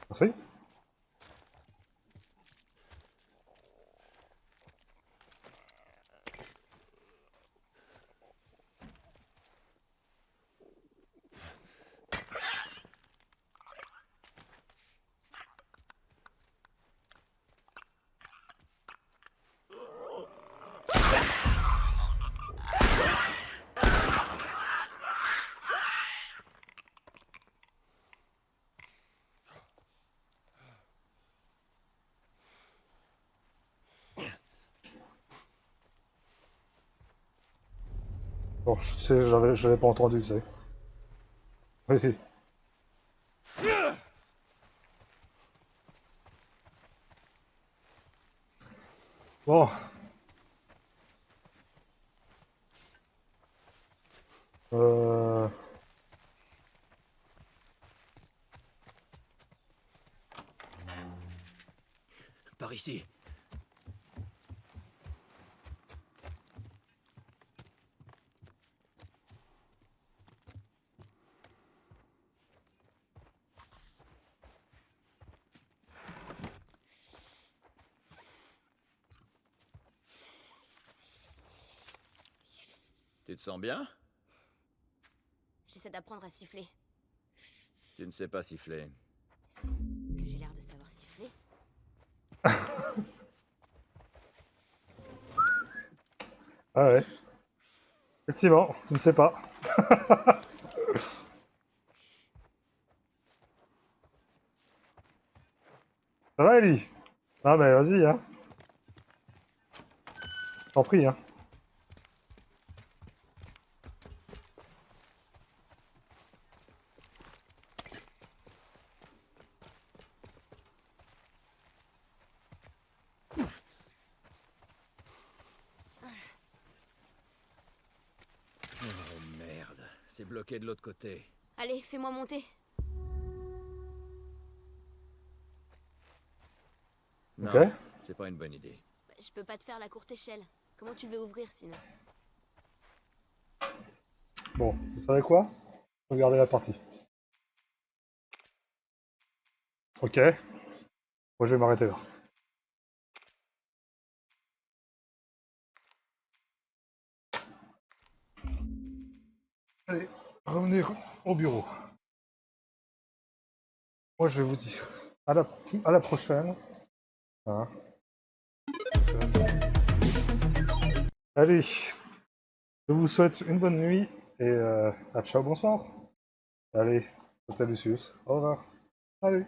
Merci. Bon, je sais, j'avais pas entendu, tu sais. Oui. Bon. Euh... Par ici. Tu te sens bien? J'essaie d'apprendre à siffler. Tu ne sais pas siffler. Que j'ai l'air de savoir siffler. Ah ouais. Effectivement, tu ne sais pas. Ça va, Ellie? Ah, mais vas-y, hein. T'en prie, hein. Oh merde, c'est bloqué de l'autre côté. Allez, fais-moi monter. Non, Ok. c'est pas une bonne idée. Bah, je peux pas te faire la courte échelle. Comment tu veux ouvrir sinon? Bon, vous savez quoi? Regardez la partie. Ok. Moi, je vais m'arrêter là. Allez, revenir au bureau. Moi, je vais vous dire à la prochaine. Hein. Allez, je vous souhaite une bonne nuit et à ciao, bonsoir. Allez, c'était Lucius. Au revoir. Salut.